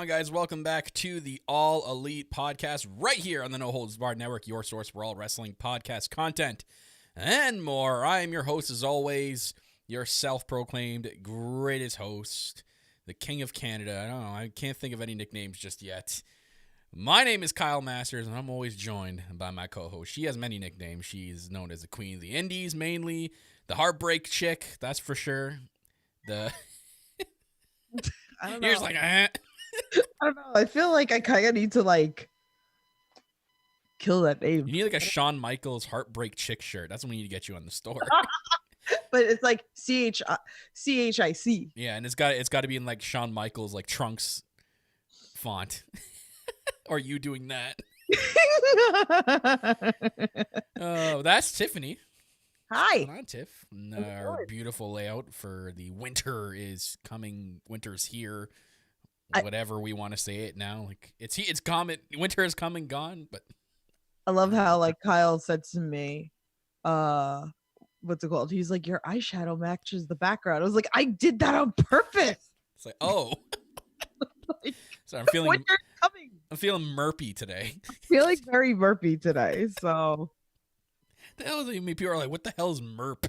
on, guys? Welcome back to the All Elite Podcast right here on the No Holds Barred Network, your source for all wrestling podcast content and more. I am your host, as always, your self-proclaimed greatest host, the King of Canada. I don't know. I can't think of any nicknames just yet. My name is Kyle Masters, and I'm always joined by my co-host. She has many nicknames. She's known as the Queen of the Indies, mainly. The Heartbreak Chick, that's for sure. I don't know. You're just like, I don't know. I feel like I kind of need to kill that name. You need like a Shawn Michaels Heartbreak Chick shirt. That's what we need to get you on the store. But it's like CHIC. Yeah, and it's got to be in like Shawn Michaels like Trunks font. Or you doing that? Oh, that's Tiffany. Hi. What's going on, Tiff? Our beautiful layout for the winter is coming. Winter's here. Whatever we want to say it now. Like it's coming. Winter is coming, gone. But I love how Kyle said to me, what's it called? He's like, your eyeshadow matches the background. I was like, I did that on purpose. It's like, oh. So I'm feeling winter's coming. I'm feeling murpy today. I'm feeling very murpy today. So the hell is it? I mean, people are like, what the hell is merp?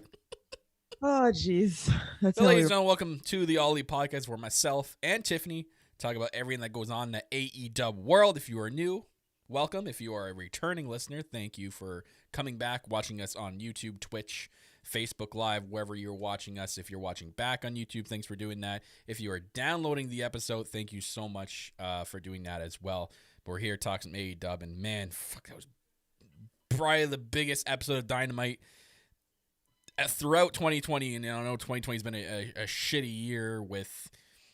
Oh jeez. So, ladies and gentlemen, welcome to the All Elite Podcast, where myself and Tiffany talk about everything that goes on in the AEW world. If you are new, welcome. If you are a returning listener, thank you for coming back, watching us on YouTube, Twitch, Facebook Live, wherever you're watching us. If you're watching back on YouTube, thanks for doing that. If you are downloading the episode, thank you so much for doing that as well. But we're here talking some AEW, and man, fuck, that was probably the biggest episode of Dynamite throughout 2020. And I know 2020 has been a shitty year with,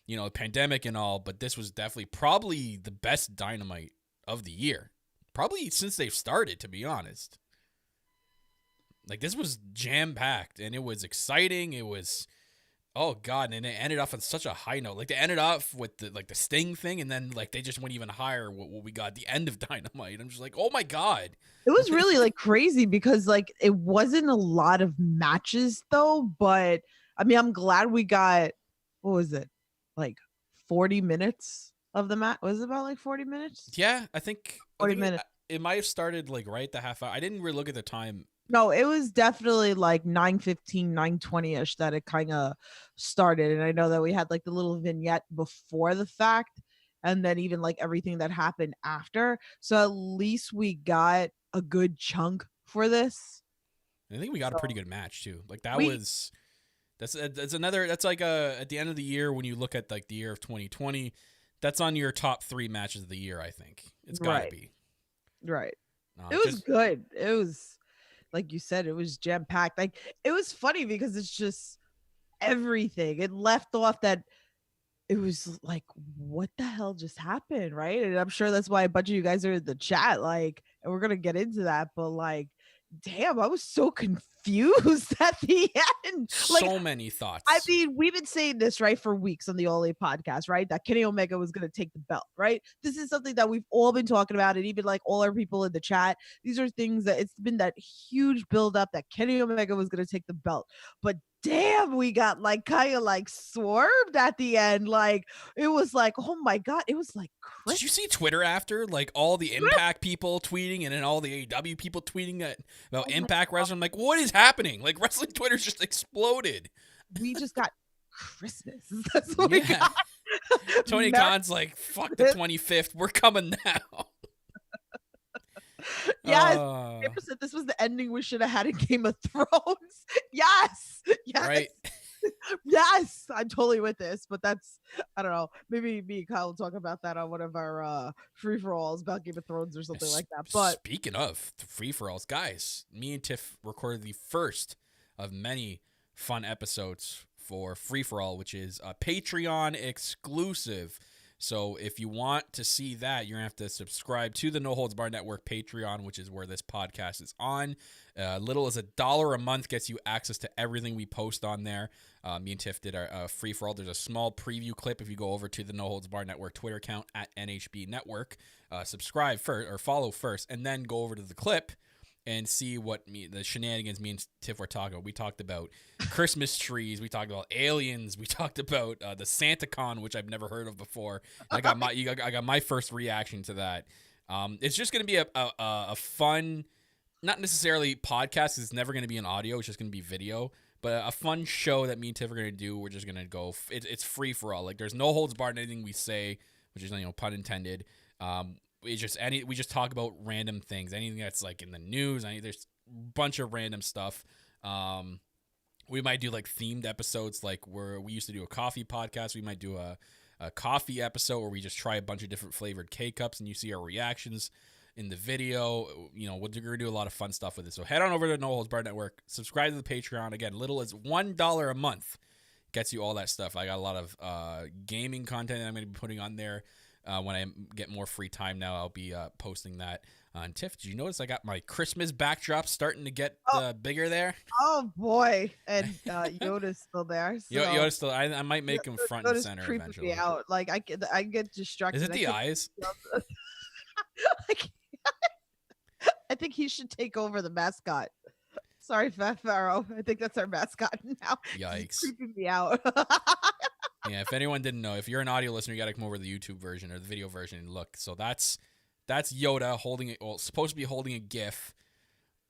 the pandemic and all, but this was definitely probably the best Dynamite of the year. Probably since they've started, to be honest. Like, this was jam-packed, and it was exciting. It was, oh, God, and it ended off on such a high note. Like, they ended off with, the Sting thing, and then, they just went even higher what we got at the end of Dynamite. I'm just like, oh, my God. It was really, crazy because, it wasn't a lot of matches, though, but, I mean, I'm glad we got, what was it, 40 minutes of the match? Was it about, 40 minutes? Yeah, I think 40 minutes. It might have started, right at the half hour. I didn't really look at the time. No, it was definitely 9:15, 9:20ish that it kind of started. And I know that we had the little vignette before the fact, and then even everything that happened after. So at least we got a good chunk for this. I think we got a pretty good match too. That's another, that's at the end of the year when you look at the year of 2020, that's on your top 3 matches of the year. I think it's gotta be right. It was good. It was, like you said, it was jam-packed. It was funny because it's just everything. It left off that it was what the hell just happened, right? And I'm sure that's why a bunch of you guys are in the chat, and we're gonna get into that, but damn, I was so confused at the end. So many thoughts. I mean, we've been saying this, right, for weeks on the All Elite Podcast, right? That Kenny Omega was going to take the belt, right? This is something that we've all been talking about, and even all our people in the chat. These are things that it's been that huge build-up that Kenny Omega was going to take the belt. But damn, we got kind of swerved at the end. It was oh my God, it was crazy. Did you see Twitter after all the Impact people tweeting and then all the AEW people tweeting about Impact Wrestling? I'm like, what is happening? Wrestling Twitter's just exploded. We just got Christmas. That's what we got. Tony Khan's fuck the 25th. We're coming now. Yes, Paper said this was the ending we should have had in Game of Thrones. Yes, right. Yes, I'm totally with this, but that's, I don't know, maybe me and Kyle will talk about that on one of our free-for-alls about Game of Thrones or something like that. But speaking of free-for-alls, guys, me and Tiff recorded the first of many fun episodes for free-for-all, which is a Patreon exclusive. So if you want to see that, you're going to have to subscribe to the No Holds Barred Network Patreon, which is where this podcast is on. Little as $1 a month gets you access to everything we post on there. Me and Tiff did a free-for-all. There's a small preview clip if you go over to the No Holds Barred Network Twitter account at NHB Network. Subscribe first or follow first, and then go over to the clip. and see what the shenanigans me and Tiff were talking about. We talked about Christmas trees. We talked about aliens. We talked about the SantaCon, which I've never heard of before. I got my first reaction to that. It's just going to be a fun, not necessarily podcast. It's never going to be an audio. It's just going to be video. But a fun show that me and Tiff are going to do. We're just going to go. It's free for all. Like, there's no holds barred in anything we say, which is, pun intended. We just talk about random things, anything that's like in the news. There's a bunch of random stuff. We might do like themed episodes, like where we used to do a coffee podcast. We might do a coffee episode where we just try a bunch of different flavored K-cups and you see our reactions in the video. We're going to do a lot of fun stuff with it. So head on over to No Holds Barred Network, subscribe to the Patreon. Again, little as $1 a month gets you all that stuff. I got a lot of gaming content that I'm going to be putting on there. When I get more free time now, I'll be posting that. And Tiff, did you notice I got my Christmas backdrop starting to get bigger there? Oh boy, and Yoda's still there. So. Yoda's still. I might make him front and center eventually. Me out. Like I get distracted. Is it the eyes? I think he should take over the mascot. Sorry, Fat Pharaoh. I think that's our mascot now. Yikes! He's creeping me out. Yeah, if anyone didn't know, if you're an audio listener, you got to come over to the YouTube version or the video version and look. So that's Yoda holding it. Well, supposed to be holding a GIF,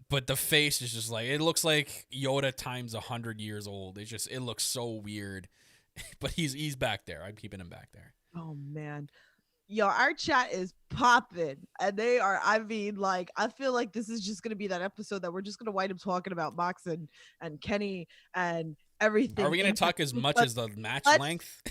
but the face is just like, it looks like Yoda times 100 years old. It looks so weird. But he's back there. I'm keeping him back there. Oh man. Yo, our chat is popping, and they are. I mean, like, I feel like this is just gonna be that episode that we're just gonna wind up talking about Mox and Kenny and everything. Are we gonna talk as much as the match length?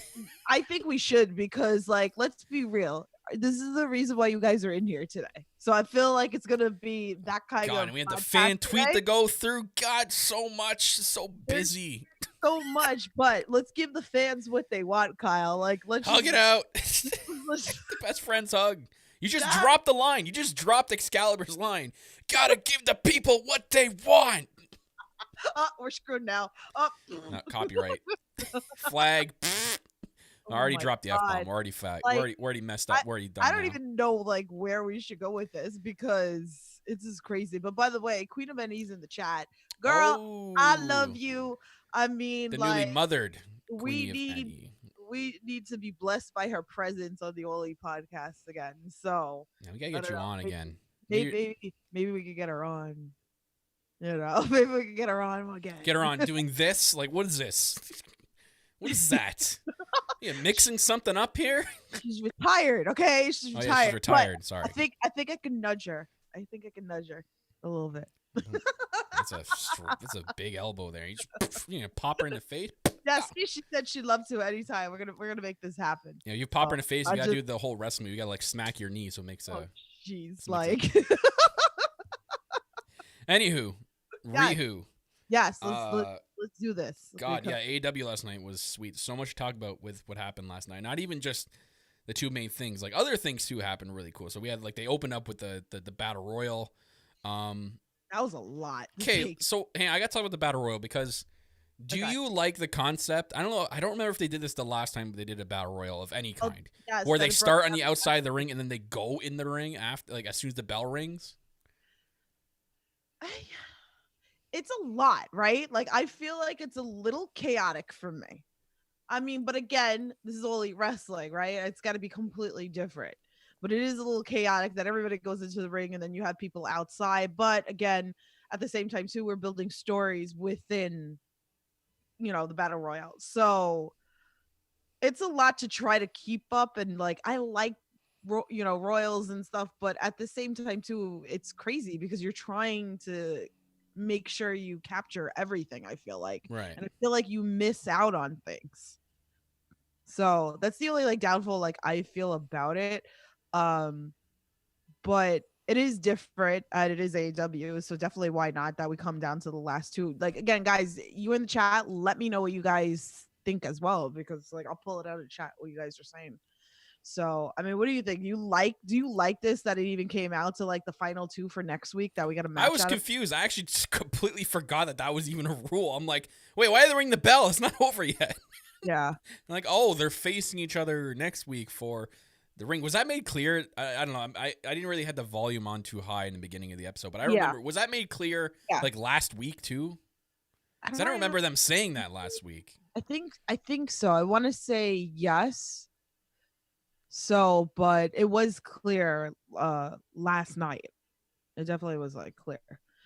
I think we should, because, like, let's be real. This is the reason why you guys are in here today. So I feel like it's gonna be that kind of. And we had the fan tweet to go through. God, so much, so busy. So much, but let's give the fans what they want, Kyle. Like, let's hug it out. The best friends hug. You just dropped the line. You just dropped Excalibur's line. Gotta give the people what they want. We're screwed now. Not copyright. Flag. I already dropped the F-bomb. We're already fat. Like, we're already messed up. We're already done. I don't even know, like, where we should go with this, because it's just crazy. But by the way, Queen of Benny's in the chat. Girl, I love you. I mean, the like, newly mothered we need to be blessed by her presence on the Oli podcast again. So yeah, we gotta get you on again. Maybe we could get her on. Maybe we could get her on again. Get her on doing this? Like, what is this? What is that? Yeah, mixing something up here? She's retired, okay? She's retired. Yeah, she's retired. But sorry. I think I can nudge her. I think I can nudge her a little bit. That's a big elbow there. You pop her in the face. Yeah, she said she'd love to anytime. We're gonna make this happen. Yeah, you pop her in the face. You gotta do the whole wrestling move. You gotta, like, smack your knee so it makes a. Jeez, like. Anywho, Rihu. Yes, let's do this. God, yeah, AEW last night was sweet. So much to talk about with what happened last night. Not even just the two main things. Like, other things too happened really cool. So we had, like, they opened up with the Battle Royal. That was a lot. Okay, so hey, I got to talk about the Battle Royal because do you like the concept? I don't know. I don't remember if they did this the last time they did a Battle Royal of any kind, yes, where they start on the outside of the ring and then they go in the ring after, like, as soon as the bell rings. It's a lot, right? Like, I feel like it's a little chaotic for me. I mean, but again, this is only wrestling, right? It's got to be completely different. But it is a little chaotic that everybody goes into the ring and then you have people outside. But again, at the same time, too, we're building stories within, the Battle Royale. So it's a lot to try to keep up. And, like, I like, Royals and stuff. But at the same time, too, it's crazy because you're trying to make sure you capture everything, I feel like. Right. And I feel like you miss out on things. So that's the only, like, downfall, like, I feel about it. But it is different and it is AEW, so definitely why not that we come down to the last two. Like, again, guys, you in the chat, let me know what you guys think as well, because, like, I'll pull it out of the chat what you guys are saying. So, I mean, what do you think? Do you like this, that it even came out to, like, the final two for next week that we got a match? I was confused. I actually just completely forgot that was even a rule. I'm like, wait, why are they ringing the bell? It's not over yet. Yeah. I'm like, oh, they're facing each other next week for The ring, was that made clear? I don't know. I didn't really have the volume on too high in the beginning of the episode, but I remember, was that made clear like last week too? Because I don't remember them saying that last week. I think so. I want to say yes. So, but it was clear last night. It definitely was like clear.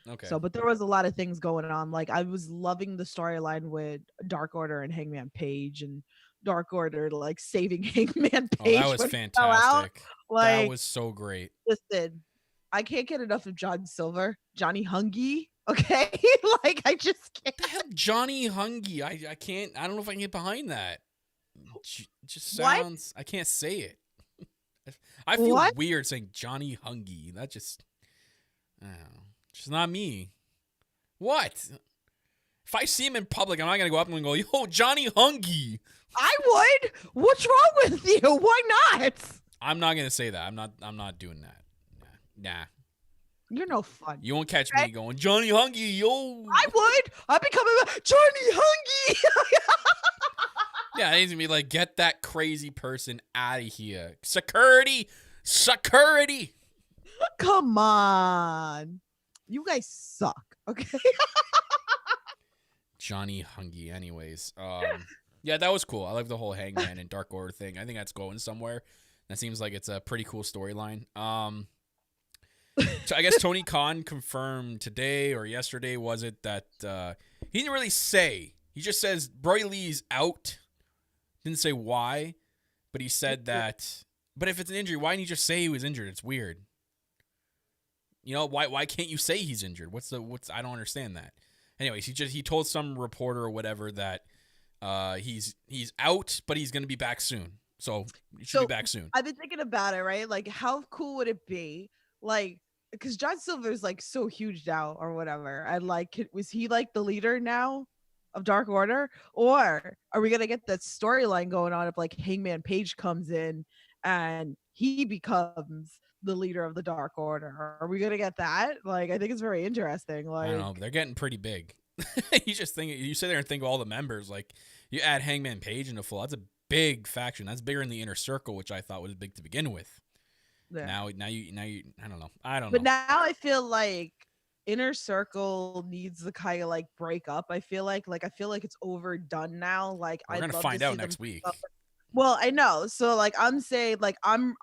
Okay. So, but there was a lot of things going on. Like I was loving the storyline with Dark Order and Hangman Page, and Dark Order like saving Hangman Page. Oh, that was fantastic. Like, that was so great. Listen, I can't get enough of John Silver, Johnny Hungy. Okay, like I just can't. The hell, Johnny Hungy. I can't. I don't know if I can get behind that. It just sounds. What? I can't say it. I feel weird saying Johnny Hungy. That just. I don't know. Just not me. What? If I see him in public, I'm not gonna go up and go, "Yo, Johnny Hungy." I would. What's wrong with you? Why not? I'm not gonna say that. I'm not doing that. Nah. You're no fun. You won't catch me going, Johnny Hungy, yo. I would. I'd be coming back, Johnny Hungy. Yeah, it needs to be like, get that crazy person out of here. Security. Security. Come on. You guys suck, okay? Johnny Hungy, anyways. Yeah, that was cool. I like the whole Hangman and Dark Order thing. I think that's going somewhere. That seems like it's a pretty cool storyline. So I guess Tony Khan confirmed today or yesterday, was it, that he didn't really say. He just says Brody Lee's out. Didn't say why, but he said that. But if it's an injury, why didn't he just say he was injured? It's weird. You know, why can't you say he's injured? I don't understand that. Anyways, he told some reporter or whatever that he's out, but he's gonna be back soon. So he should be back soon. I've been thinking about it, right? Like, how cool would it be? Like, because John Silver's like so huge now or whatever. And like, was he like the leader now of Dark Order? Or are we going to get that storyline going on if like Hangman Page comes in and he becomes the leader of the Dark Order? Are we going to get that? Like, I think it's very interesting. Like, I don't know. They're getting pretty big. You sit there and think of all the members. Like, you add Hangman Page into full. That's a big faction. That's bigger than the Inner Circle, which I thought was big to begin with. Yeah. Now you I don't know. But now I feel like Inner Circle needs to kind of like break up. I feel like it's overdone now. Like, we're gonna find out next week. Well, I know. So like I'm saying, like I'm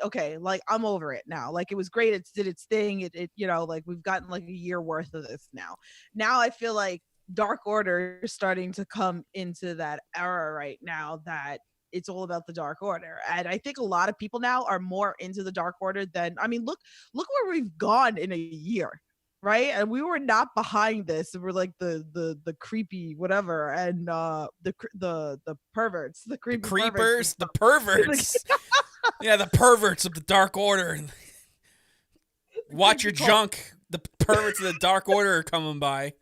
okay, like I'm over it now. Like, it was great, it did its thing. It you know, like we've gotten like a year worth of this now. Now I feel like Dark Order is starting to come into that era right now that it's all about the Dark Order. And I think a lot of people now are more into the Dark Order than, I mean, look where we've gone in a year, right? And we were not behind this. We're like the creepy whatever, and the perverts, the creepy creepers, the perverts. Yeah, the perverts of the Dark Order. Watch your junk. The perverts of the Dark Order are coming by.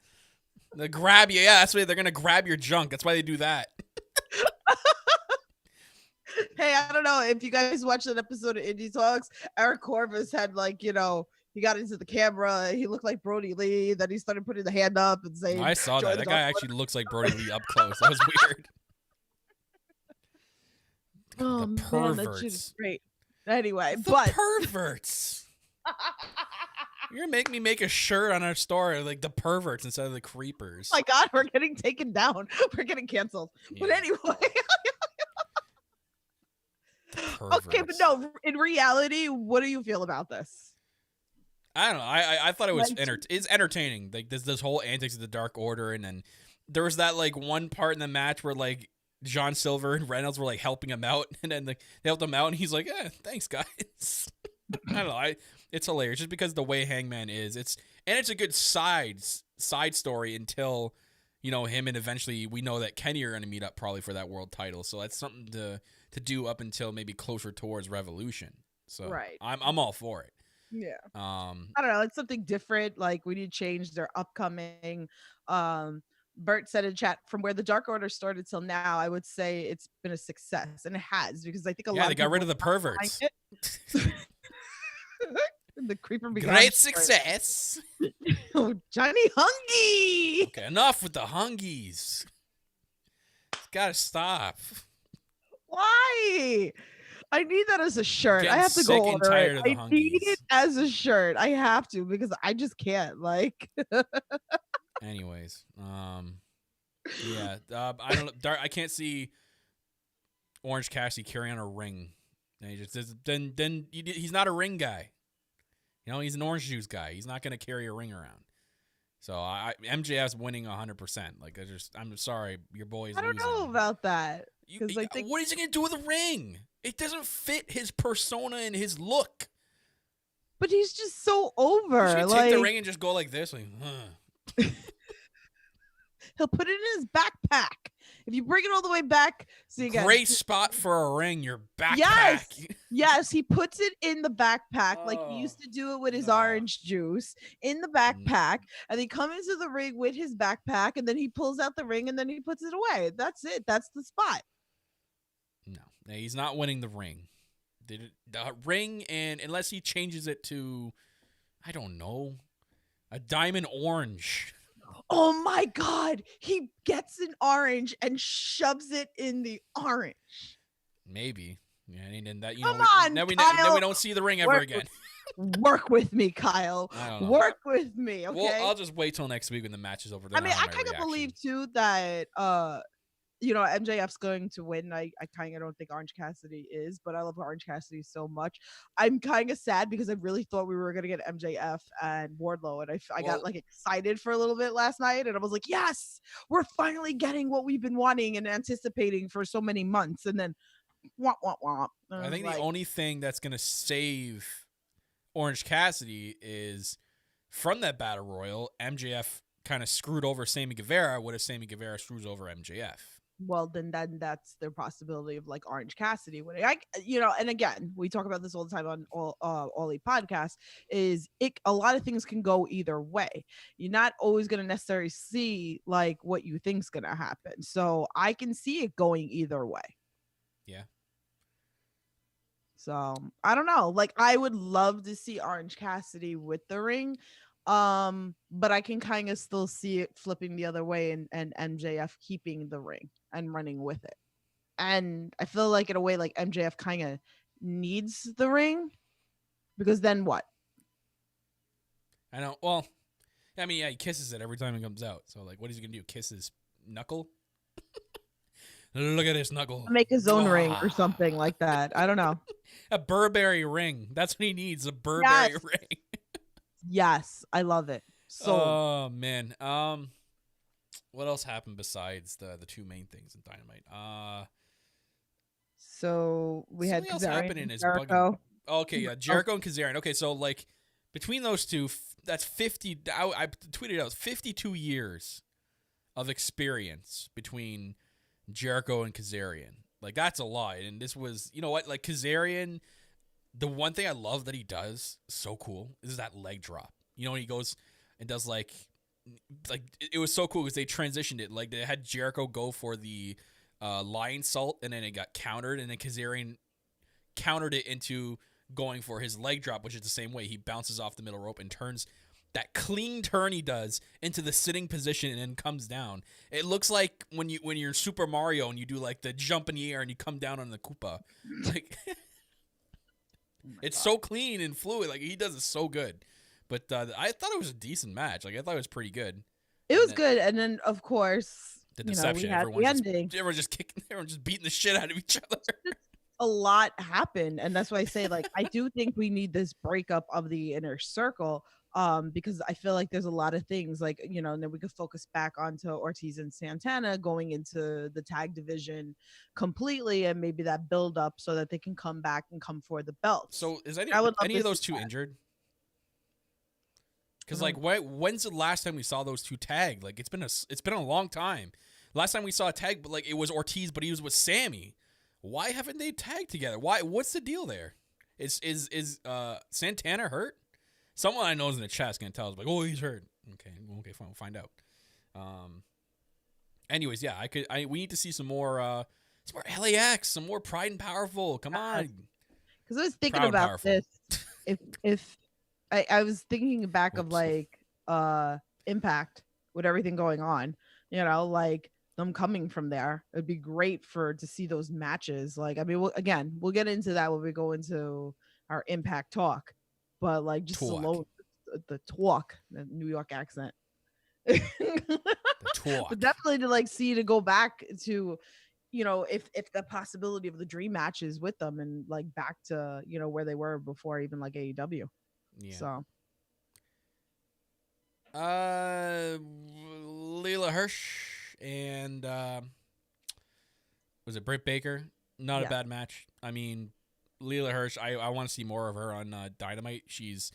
They grab you. Yeah, that's why they're gonna grab your junk. That's why they do that. Hey, I don't know if you guys watched that episode of Indie Talks. Eric Corvus had like, you know, he got into the camera. He looked like Brody Lee. Then he started putting the hand up and saying, I saw that. That guy actually looks like Brody Lee up close. That was weird. Oh, the perverts. Man, that shit is great. Anyway, the perverts. You're gonna make me make a shirt on our store like the perverts instead of the creepers. Oh my God, we're getting taken down. We're getting canceled. Yeah. But anyway. Okay, but no, in reality, what do you feel about this? I don't know. I thought it was it's entertaining. Like this whole antics of the Dark Order, and then there was that like one part in the match where like John Silver and Reynolds were like helping him out, and then they helped him out, and he's like, thanks guys. I don't know. It's hilarious just because the way Hangman is. It's a good side story until, you know, him, and eventually we know that Kenny are going to meet up probably for that world title. So that's something to do up until maybe closer towards Revolution. So right. I'm all for it. Yeah. I don't know. It's something different. Like, we need to change their upcoming. Bert said in chat, from where the Dark Order started till now, I would say it's been a success, and it has, because I think a lot. Yeah, they got rid of the perverts. The creeper great success. Oh, Johnny Hungy. Okay, enough with the Hungies. It's gotta stop. Why? I need that as a shirt. I Getting have to sick go and order tired it. of the I need it hungies. as a shirt. I have to because I just can't. Like, Anyways, yeah, I don't know. I can't see Orange Cassidy carrying a ring. And he just then he's not a ring guy. You know, he's an orange juice guy. He's not going to carry a ring around. So MJF's winning 100%. Like I'm sorry, your boy is I don't losing. know about that because I think what is he going to do with a ring? It doesn't fit his persona and his look. but he's just so over. He's gonna take the ring and just go like this, like, He'll put it in his backpack. If you bring it all the way back, see again. Great spot for a ring, your backpack. Yes, he puts it in the backpack like he used to do it with his orange juice in the backpack, and he comes into the ring with his backpack, and then he pulls out the ring and then he puts it away. That's it. That's the spot. No, he's not winning the ring. The ring, and unless he changes it to, I don't know, a diamond orange. Oh my God. He gets an orange and shoves it in the orange. Maybe. Yeah, and that, Come on, then we don't see the ring ever again. Work with me, Kyle. Work with me, okay? Well, I'll just wait till next week when the match is over. I mean, I kind of believe too that MJF's going to win. I kind of don't think Orange Cassidy is, but I love Orange Cassidy so much. I'm kind of sad because I really thought we were going to get MJF and Wardlow, and I got like excited for a little bit last night, and I was like, yes, we're finally getting what we've been wanting and anticipating for so many months, and then womp, womp, womp. I think the only thing that's going to save Orange Cassidy is from that battle royal, MJF kind of screwed over Sammy Guevara. What if Sammy Guevara screws over MJF? Well, then that's the possibility of like Orange Cassidy winning. And again, we talk about this all the time on Ollie podcast. A lot of things can go either way. You're not always going to necessarily see like what you think's going to happen. So I can see it going either way. Yeah. So I don't know. Like I would love to see Orange Cassidy with the ring. But I can kind of still see it flipping the other way and MJF keeping the ring and running with it. And I feel like in a way like MJF kind of needs the ring because then what? I know. Well, I mean, yeah, he kisses it every time it comes out. So like, what is he gonna do? Kiss his knuckle? Look at his knuckle. Make his own ring or something like that. I don't know. A Burberry ring. That's what he needs. A Burberry ring. Yes, I love it. So. Oh man. What else happened besides the two main things in Dynamite? So we had Kazarian and Jericho. Okay, yeah, Jericho and Kazarian. Okay, so like between those two, that's 50. I tweeted out 52 years of experience between Jericho and Kazarian. Like that's a lot. And this was, you know what? Like Kazarian, the one thing I love that he does so cool is that leg drop. You know, when he goes and does like it was so cool because they transitioned it. Like they had Jericho go for the lion salt, and then it got countered, and then Kazarian countered it into going for his leg drop, which is the same way. He bounces off the middle rope and turns that clean turn he does into the sitting position and then comes down. It looks like when you're in Super Mario and you do like the jump in the air and you come down on the Koopa. Like it's so clean and fluid. Like he does it so good. But I thought it was a decent match. Like I thought it was pretty good. It was good, and then of course the deception. We had the ending. Everyone just kicking. Everyone just beating the shit out of each other. A lot happened, and that's why I say like I do think we need this breakup of the inner circle. Because I feel like there's a lot of things like, and then we could focus back onto Ortiz and Santana going into the tag division completely, and maybe that build up so that they can come back and come for the belts. So is any of those two injured? Because like, when's the last time we saw those two tag? Like it's been a long time. Last time we saw a tag, but like it was Ortiz, but he was with Sammy. Why haven't they tagged together? Why? What's the deal there? Is Santana hurt? Someone I know is in the chat is gonna tell us like, oh, he's hurt. Okay, fine, we'll find out. Anyways, yeah, we need to see some more LAX, some more Pride and Powerful. Come on. Because I was thinking about this. If I was thinking back of like Impact with everything going on, like them coming from there. It'd be great to see those matches. Like, I mean, we'll get into that when we go into our Impact talk, but like just alone the talk, the New York accent. But definitely to like to go back to, if the possibility of the dream matches with them and like back to, where they were before even like AEW. Yeah. So Leela Hirsch and was it Britt Baker? Not a bad match. I mean, Leela Hirsch, I want to see more of her on Dynamite. She's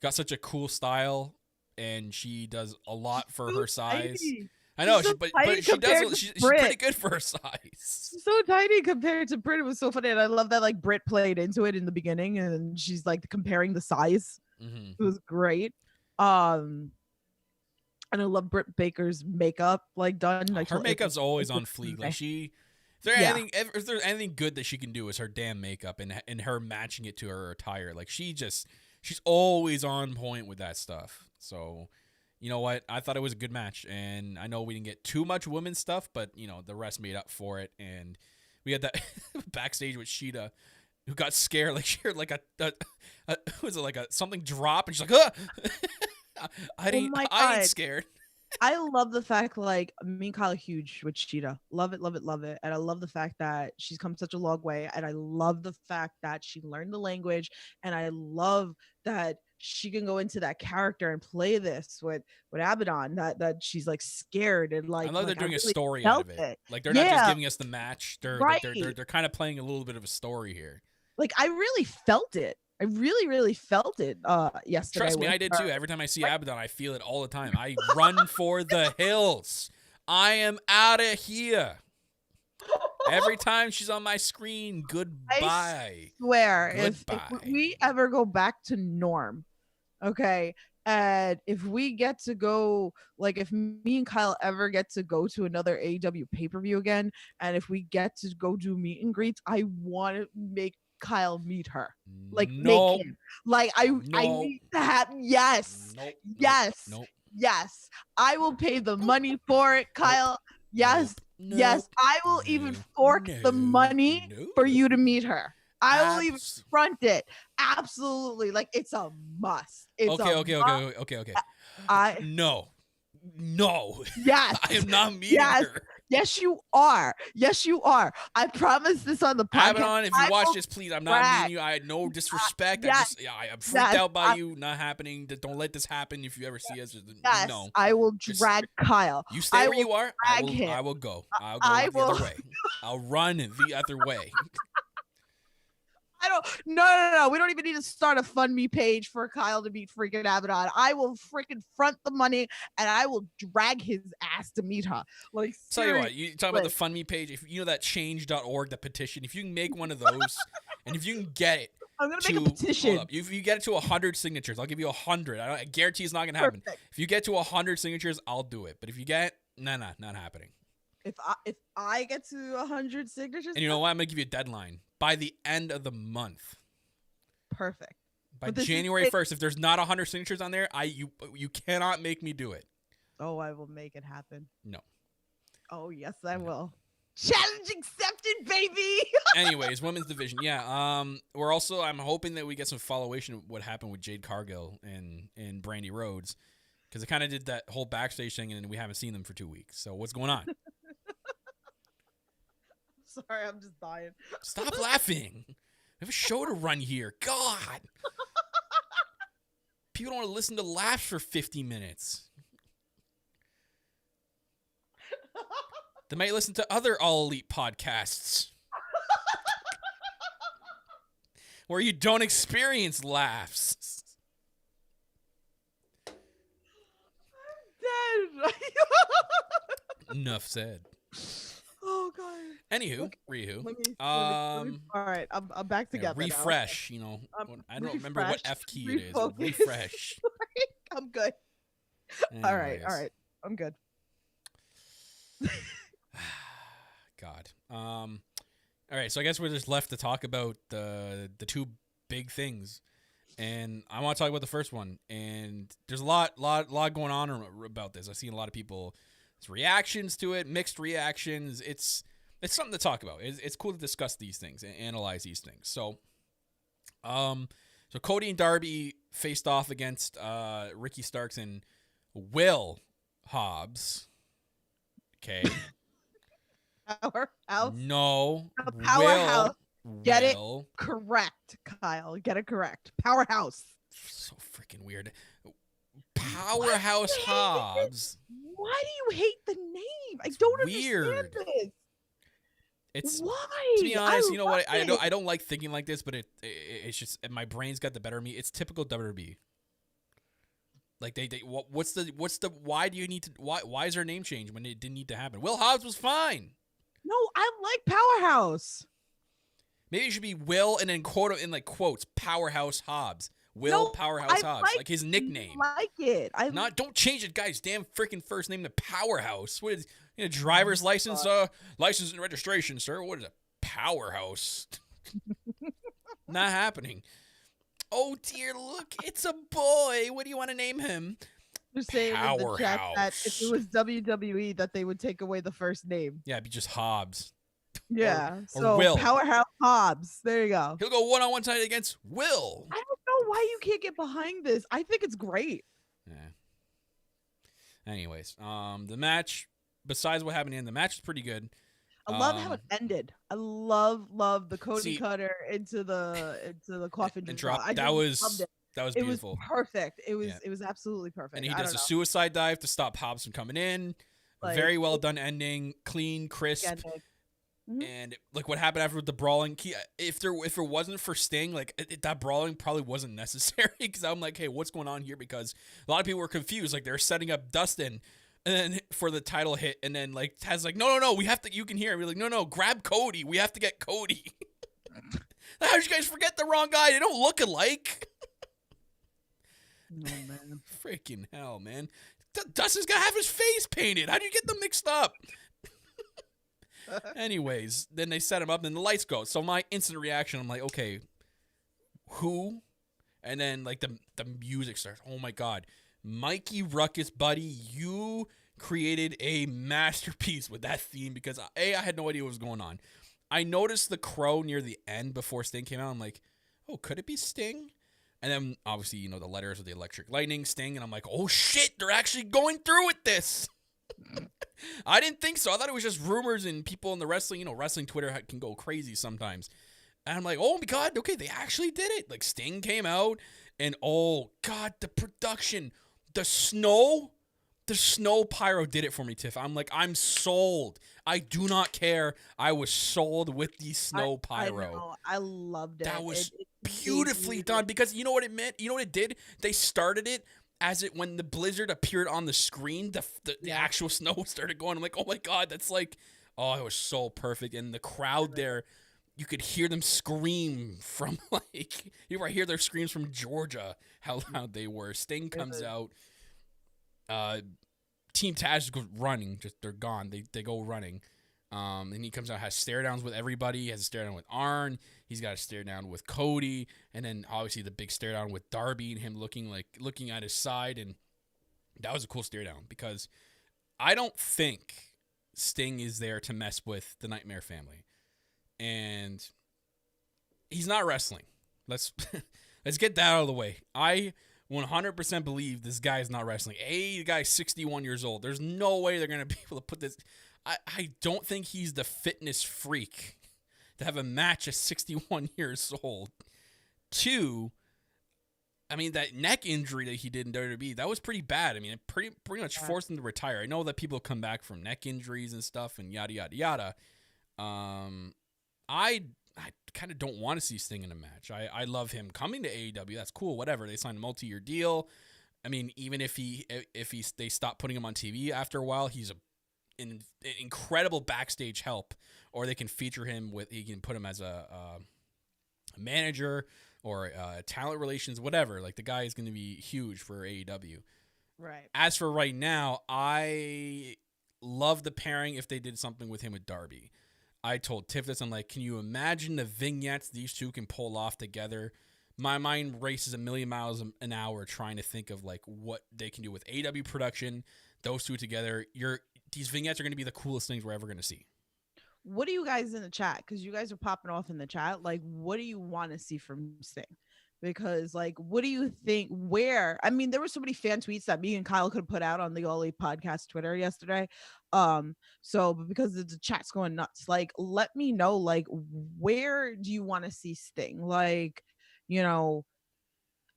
got such a cool style, and she does a lot for her size. Tiny. I know, but she does. She's pretty good for her size. She's so tiny compared to Britt. It was so funny, and I love that like Britt played into it in the beginning, and she's like comparing the size. Mm-hmm. It was great. And I love Britt Baker's makeup, like done. Like her makeup's always on fleek. Like if there's anything good that she can do is her damn makeup and her matching it to her attire. Like she's always on point with that stuff. So, you know what? I thought it was a good match, and I know we didn't get too much women's stuff, but the rest made up for it. And we had that backstage with Sheeta, who got scared. Like she heard like was it like something drop, and she's like, I ain't scared. I love the fact, like, me and Kyle are huge with Sheeta. Love it, love it, love it. And I love the fact that she's come such a long way. And I love the fact that she learned the language. And I love that she can go into that character and play this with Abaddon, that she's like scared and like. I love they're doing really a story out of it. Like they're not just giving us the match. They're kind of playing a little bit of a story here. Like I really felt it. I really, really felt it yesterday. Trust me, I did too. Every time I see Abaddon, I feel it all the time. I run for the hills. I am out of here. Every time she's on my screen, goodbye. I swear, if we ever go back to norm, okay, and if we get to go, like if me and Kyle ever get to go to another AEW pay-per-view again, and if we get to go do meet and greets, I want to make Kyle meet her, like make him, like I need to have yes, I will pay the money for it, Kyle. Yes, I will even fork the money for you to meet her. I will even front it. Absolutely, like it's a must. It's okay. No. Yes, I am not meeting her. Yes, you are. I promise this on the podcast. Abaddon, if you watch this, please. I'm not meaning you. I had no disrespect. I'm freaked out by you not happening. Don't let this happen. If you ever see us, no. I will drag Kyle. You stay where you are. I will go. I'll go the other way. I'll run the other way. No. We don't even need to start a fund me page for Kyle to meet freaking Abaddon. I will freaking front the money and I will drag his ass to meet her. Like, tell you what, you talk about the fund me page. If you know that change.org, the petition, if you can make one of those and if you can get it, I'm gonna make a petition. If you get it to 100 signatures, I'll give you 100. I guarantee it's not gonna happen. If you get to 100 signatures, I'll do it. But if you get, not happening. If I get to 100 signatures, and you know what, I'm gonna give you a deadline by the end of the month. Perfect. By January 1st, if there's not 100 signatures on there, you cannot make me do it. Oh, I will make it happen. No. Oh yes, I will. Challenge accepted, baby. Anyways, women's division. Yeah. I'm hoping that we get some followation of what happened with Jade Cargill and Brandy Rhodes, because they kind of did that whole backstage thing, and we haven't seen them for 2 weeks. So what's going on? Sorry, I'm just dying. Stop laughing. We have a show to run here. God. People don't want to listen to laughs for 50 minutes. They might listen to other All Elite podcasts where you don't experience laughs. I'm dead. Enough said. Oh God. Anywho, Rihu. All right, I'm back together. Refresh. Now. I don't remember what F key it is. Refresh. I'm good. Anyways. All right. I'm good. God. All right. So I guess we're just left to talk about the two big things, and I want to talk about the first one. And there's a lot going on about this. I've seen a lot of people There's reactions to it, mixed reactions. It's something to talk about. It's cool to discuss these things and analyze these things. So Cody and Darby faced off against Ricky Starks and Will Hobbs. Okay. Powerhouse. No. Powerhouse. Get it Will. correct, Kyle. Get it correct. Powerhouse. So freaking weird. Powerhouse Hobbs. Why do you hate the name? I don't understand this. It's why? To be honest, you know what? I don't like thinking like this, but it's just my brain's got the better of me. It's typical WWE. Like what's the why do you need to why is their name changed when it didn't need to happen? Will Hobbs was fine. No, I like Powerhouse. Maybe it should be Will and then quote in like quotes Powerhouse Hobbs. Will Powerhouse Hobbs, like his nickname. I like it. Don't change it, guys. Damn freaking first name to Powerhouse. What is driver's license? License and registration, sir. What is a Powerhouse? Not happening. Oh dear, look, it's a boy. What do you want to name him? You're saying in the chat that if it was WWE, that they would take away the first name. Yeah, it'd be just Hobbs. Yeah, or Will. Powerhouse Hobbs. There you go. He'll go one-on-one tonight against Will. I don't know why you can't get behind this. I think it's great. Yeah. Anyways, the match, besides what happened in the match, is pretty good. I love how it ended. I love the Cody Cutter into the coffin drop. That was beautiful. It was perfect. It was absolutely perfect. And he does a suicide dive to stop Hobbs from coming in. Like, very well done ending, clean, crisp. Mm-hmm. And like what happened after the brawling, if it wasn't for Sting, like that brawling probably wasn't necessary, because I'm like, hey, what's going on here? Because a lot of people were confused, like they're setting up Dustin and then for the title hit, and then like Taz's like, no, we have to, you can hear him. We're like, no, grab Cody, we have to get Cody. How did you guys forget the wrong guy? They don't look alike. No, man. Freaking hell, man. Dustin's gotta have his face painted. How do you get them mixed up? Anyways, then they set him up and the lights go. So my instant reaction, I'm like, okay, who? And then like the music starts. Oh my God. Mikey Ruckus, buddy, you created a masterpiece with that theme, because I had no idea what was going on. I noticed the crow near the end before Sting came out. I'm like, oh, could it be Sting? And then obviously, the letters of the Electric Lightning, Sting, and I'm like, oh shit, they're actually going through with this. I didn't think so. I thought it was just rumors and people in the wrestling, wrestling Twitter can go crazy sometimes. And I'm like, oh my God, okay, they actually did it. Like Sting came out and oh God, the production, the snow pyro did it for me, Tiff. I'm like, I'm sold. I do not care. I was sold with the snow pyro. I loved it. That was beautifully done, because you know what it meant? You know what it did? They started it when the blizzard appeared on the screen, the actual snow started going. I'm like, oh my God, that's like, oh, it was so perfect. And the crowd there, you could hear them scream from like, you hear their screams from Georgia, how loud they were. Sting comes out. Team Taz goes running, they're gone. They go running. And he comes out, has stare downs with everybody. He has a stare down with Arn. He's got a stare down with Cody, and then obviously the big stare down with Darby and him looking at his side. And that was a cool stare down, because I don't think Sting is there to mess with the Nightmare family, and he's not wrestling. Let's get that out of the way. I 100% believe this guy is not wrestling. The guy's 61 years old. There's no way they're gonna be able to put this. I don't think he's the fitness freak to have a match at 61 years old. 2, I mean, that neck injury that he did in WWE, that was pretty bad. I mean, it pretty much forced him to retire. I know that people come back from neck injuries and stuff and yada, yada, yada. I kind of don't want to see Sting in a match. I love him coming to AEW. That's cool, whatever. They signed a multi-year deal. I mean, even if they stop putting him on TV after a while, he's an incredible backstage help, or they can feature him you can put him as a manager or talent relations, whatever. Like, the guy is going to be huge for AEW. Right. As for right now, I love the pairing if they did something with him with Darby. I told Tiff this, I'm like, can you imagine the vignettes these two can pull off together? My mind races a million miles an hour trying to think of like what they can do with AEW production, those two together. these vignettes are going to be the coolest things we're ever going to see. What do you guys in the chat? Because you guys are popping off in the chat. Like, what do you want to see from Sting? Because, like, what do you think? Where? I mean, there were so many fan tweets that me and Kyle could put out on the Ollie podcast Twitter yesterday. So but because the chat's going nuts, like, let me know, like, where do you want to see Sting? Like, you know,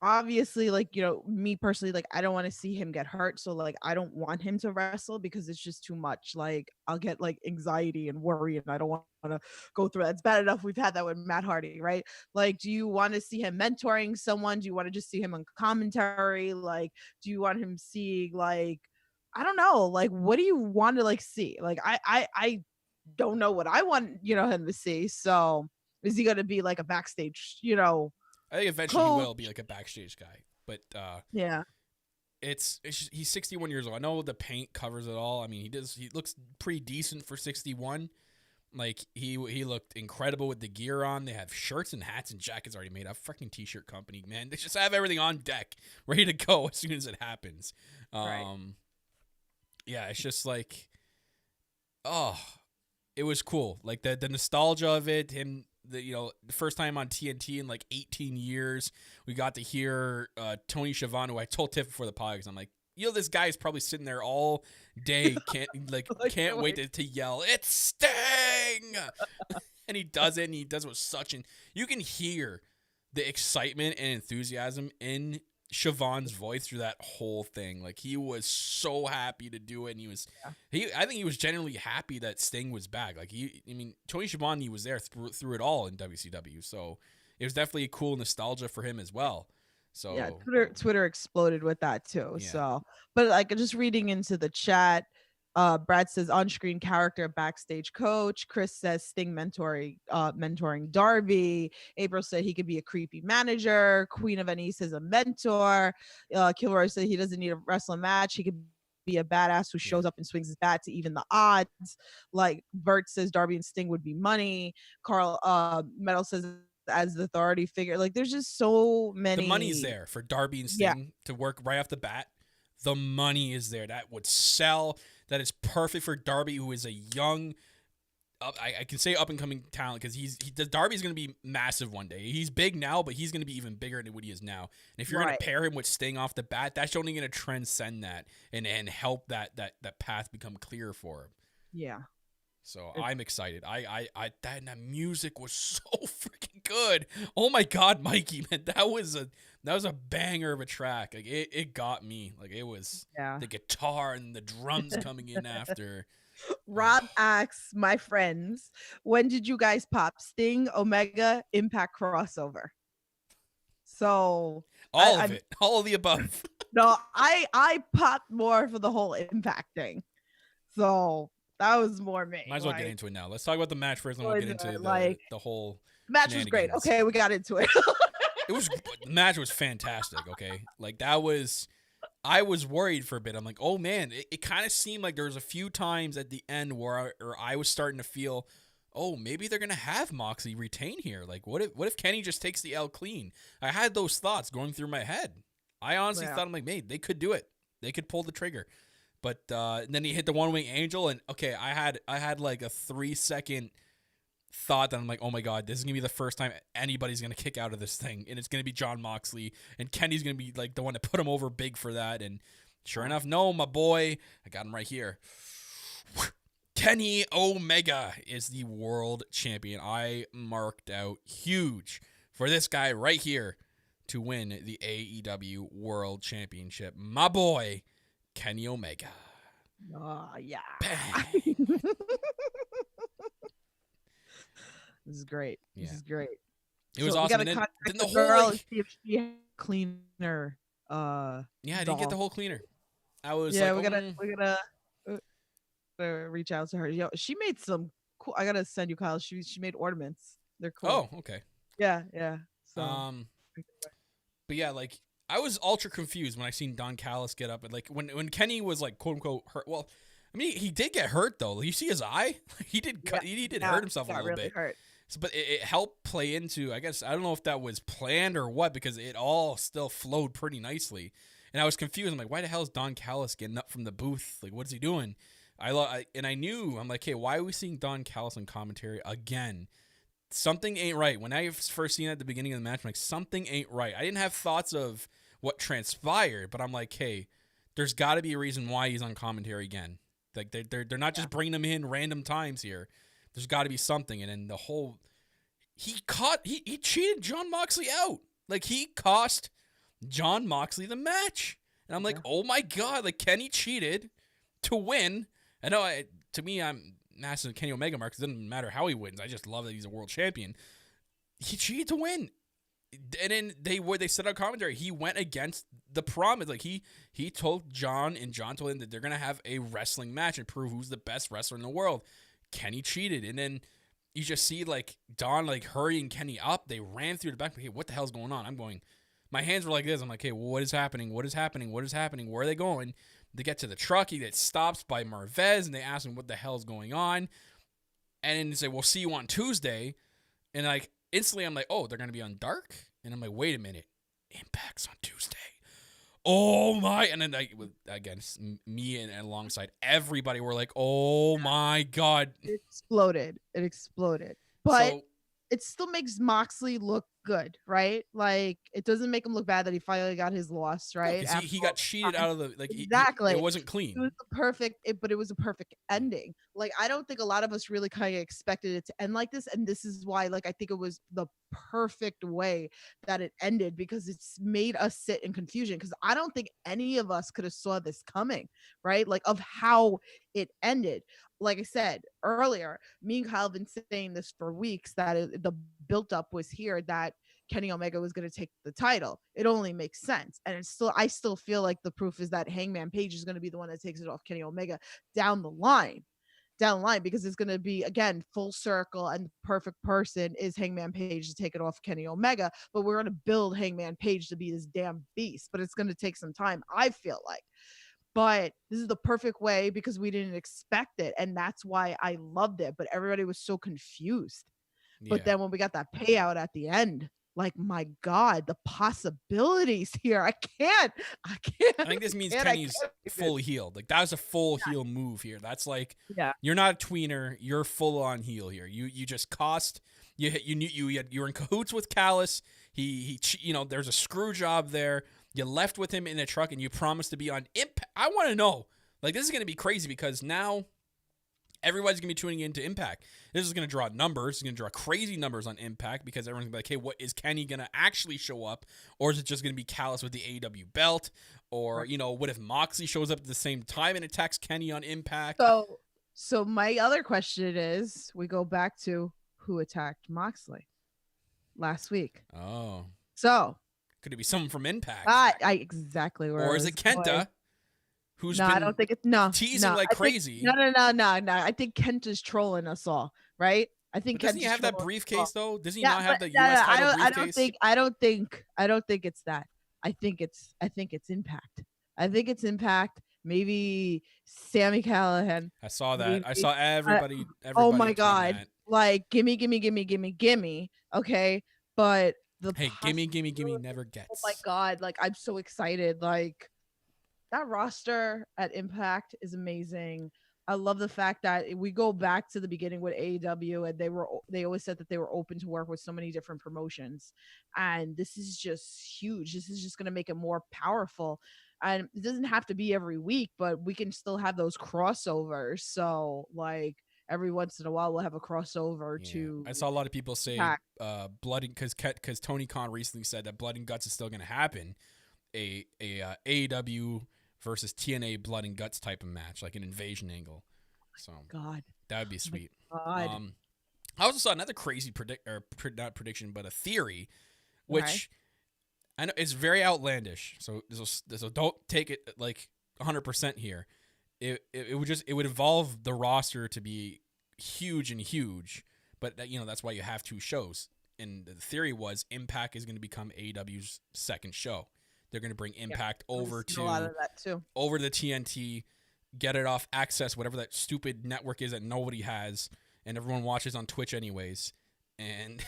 obviously, like, you know, me personally, like, I don't want to see him get hurt, so like I don't want him to wrestle because it's just too much. Like, I'll get like anxiety and worry, and I don't want to go through that. It's bad enough we've had that with Matt Hardy, right? Like, do you want to see him mentoring someone? Do you want to just see him on commentary? Like, do you want him seeing, like, I don't know, like, what do you want to like see? Like, I don't know what I want, you know, him to see. So is he gonna be like a backstage, you know, I think eventually he will be like a backstage guy, but yeah, it's just, he's 61 years old. I know the paint covers it all. I mean, he looks pretty decent for 61. Like, he looked incredible with the gear on. They have shirts and hats and jackets already made up. Fucking t-shirt company, man. They just have everything on deck, ready to go as soon as it happens. Right. Yeah, it's just like, oh, it was cool. Like the nostalgia of it, him. The first time on TNT in like 18 years, we got to hear Tony Schiavone, who I told Tiff before the podcast. I'm like, this guy is probably sitting there all day, can't wait to yell, "It's Sting!" And he does it, and he does it with such you can hear the excitement and enthusiasm in Siobhan's voice through that whole thing. Like, he was so happy to do it, and I think he was genuinely happy that Sting was back. Like, Tony Schiavone was there through it all in WCW, so it was definitely a cool nostalgia for him as well. So yeah, Twitter exploded with that too. Yeah. So, but like, just reading into the chat, Brad says on-screen character, backstage coach. Chris says Sting mentoring Darby. April said he could be a creepy manager. Queen of Anise is a mentor. Kilroy said he doesn't need a wrestling match. He could be a badass who shows up and swings his bat to even the odds. Like, Bert says Darby and Sting would be money. Carl Metal says as the authority figure. Like, there's just so many. The money's there for Darby and Sting to work right off the bat. The money is there. That would sell. That is perfect for Darby, who is a young, I can say up-and-coming talent, because Darby's going to be massive one day. He's big now, but he's going to be even bigger than what he is now. And if you're going to pair him with Sting off the bat, that's only going to transcend that and help that path become clear for him. Yeah. So I'm excited. That music was so freaking good. Oh my God, Mikey, man, that was a banger of a track. Like, it got me. Like, it was the guitar and the drums coming in after. Rob asks, my friends, when did you guys pop Sting Omega Impact crossover? So all of the above. No, I popped more for the whole Impact thing. So that was more me. Might as well get into it now. Let's talk about the match first, and we'll get into the whole match was great. Okay, we got into it. The match was fantastic. Okay, like, I was worried for a bit. I'm like, oh man, it kind of seemed like there was a few times at the end where I was starting to feel, oh, maybe they're gonna have Moxley retain here. Like, what if Kenny just takes the L clean? I had those thoughts going through my head. I honestly thought, I'm like, man, they could do it. They could pull the trigger. But then he hit the one-wing angel, and okay, I had like a 3-second thought that I'm like, oh my God, this is gonna be the first time anybody's gonna kick out of this thing, and it's gonna be Jon Moxley, and Kenny's gonna be like the one to put him over big for that. And sure enough, no, my boy, I got him right here. Kenny Omega is the world champion. I marked out huge for this guy right here to win the AEW World Championship. My boy, Kenny Omega. Oh, yeah. This is great. Yeah. This is great. It was awesome. Then the whole girl and see if she had cleaner. I didn't get the whole cleaner. I was we're gonna reach out to her. Yo, she made some cool. I gotta send you, Kyle. She made ornaments. They're cool. Oh, okay. Yeah. So, but yeah, like, I was ultra confused when I seen Don Callis get up, and like when Kenny was like, quote unquote, hurt. Well, I mean, he did get hurt though. You see his eye? He did hurt himself a little really bit. Hurt. So, but it helped play into, I guess, I don't know if that was planned or what, because it all still flowed pretty nicely. And I was confused. I'm like, why the hell is Don Callis getting up from the booth? Like, what's he doing? I knew, I'm like, hey, why are we seeing Don Callis on commentary again? Something ain't right. When I first seen it at the beginning of the match, I'm like, something ain't right. I didn't have thoughts of what transpired, but I'm like, hey, there's got to be a reason why he's on commentary again. Like they're not just bringing him in random times here. There's got to be something. And then the whole he cheated Jon Moxley out. Like he cost Jon Moxley the match. And I'm like, oh my god, like Kenny cheated to win. I know to me I'm massive Kenny Omega mark. It doesn't matter how he wins. I just love that he's a world champion. He cheated to win. And then they set out commentary. He went against the promise. Like he told John, and John told him that they're gonna have a wrestling match and prove who's the best wrestler in the world. Kenny cheated, and then you just see like Don like hurrying Kenny up. They ran through the back. Hey, what the hell's going on? My hands were like this. I'm like, hey, what is happening? What is happening? What is happening? Where are they going? They get to the truck. He gets stopped by Marvez, and they ask him what the hell's going on. And then they say, we'll see you on Tuesday. And like instantly I'm like, oh, they're going to be on Dark? And I'm like, wait a minute. Impact's on Tuesday. Oh my. And then again, me and alongside everybody were like, oh my God. It exploded. But it still makes Moxley look good, right? Like it doesn't make him look bad that he finally got his loss, right? No, he got cheated out of the exactly. It wasn't clean. It was but it was a perfect ending. Like I don't think a lot of us really kind of expected it to end like this, and this is why, like I think it was the perfect way that it ended because it's made us sit in confusion. Because I don't think any of us could have saw this coming, right? Like of how it ended. Like I said earlier, me and Kyle have been saying this for weeks that the built up was here that Kenny Omega was going to take the title. It only makes sense. And I still feel like the proof is that Hangman Page is going to be the one that takes it off Kenny Omega down the line because it's going to be again full circle, and the perfect person is Hangman Page to take it off Kenny Omega. But we're going to build Hangman Page to be this damn beast, but it's going to take some time, I feel like. But this is the perfect way because we didn't expect it. And that's why I loved it. But everybody was so confused. Yeah. But then when we got that payout at the end, like, my God, the possibilities here. I can't. I think this means Kenny's fully healed. Like, that was a full heel move here. That's like, you're not a tweener. You're full on heel here. You just cost. You're in cahoots with Callis. He there's a screw job there. You left with him in a truck, and you promised to be on Impact. I want to know. Like, this is going to be crazy because now everybody's going to be tuning into Impact. This is going to draw numbers. It's going to draw crazy numbers on Impact because everyone's going to be like, hey, what is Kenny going to actually show up? Or is it just going to be Callis with the AEW belt? Or, what if Moxley shows up at the same time and attacks Kenny on Impact? So my other question is, we go back to who attacked Moxley last week. Oh. So could it be someone from Impact? Exactly where. Or is it Kenta? Who's I don't think it's teasing like crazy. No. I think Kenta's trolling us all, right? I think. Doesn't he have that briefcase though? Does he not have the US title briefcase? I don't think it's that. I think it's Impact. I think it's Impact. Maybe Sami Callihan. I saw that. Maybe, I saw everybody. Oh my God! That. Like, gimme. Okay, but gimme never gets. Oh my God! Like, I'm so excited. Like, that roster at Impact is amazing. I love the fact that we go back to the beginning with AEW, and they always said that they were open to work with so many different promotions, and this is just huge. This is just going to make it more powerful, and it doesn't have to be every week, but we can still have those crossovers. So, like, every once in a while, we'll have a crossover to. I saw a lot of people say blood, because Tony Khan recently said that Blood and Guts is still going to happen. A AEW versus TNA Blood and Guts type of match, like an invasion angle. So God, that would be sweet. I also saw another crazy not prediction, but a theory, which I know is very outlandish. So don't take it like 100% here. It would evolve the roster to be huge, but that's why you have two shows. And the theory was Impact is going to become AEW's second show. They're going to bring Impact over to the TNT, get it off Access, whatever that stupid network is that nobody has, and everyone watches on Twitch anyways, and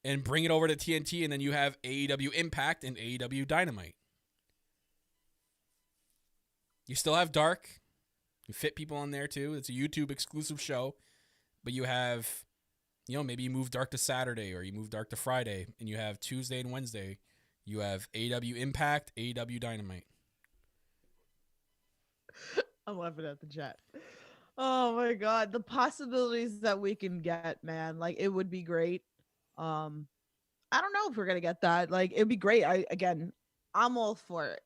and bring it over to TNT, and then you have AEW Impact and AEW Dynamite. You still have Dark, You fit people on there too. It's a YouTube exclusive show, but you have, maybe you move dark to Saturday or you move dark to Friday, and you have Tuesday and Wednesday. You have AEW Impact, AEW Dynamite. I'm laughing at the chat. Oh my god, the possibilities that we can get, man. Like it would be great. I don't know if we're gonna get that. Like it'd be great. I'm all for it.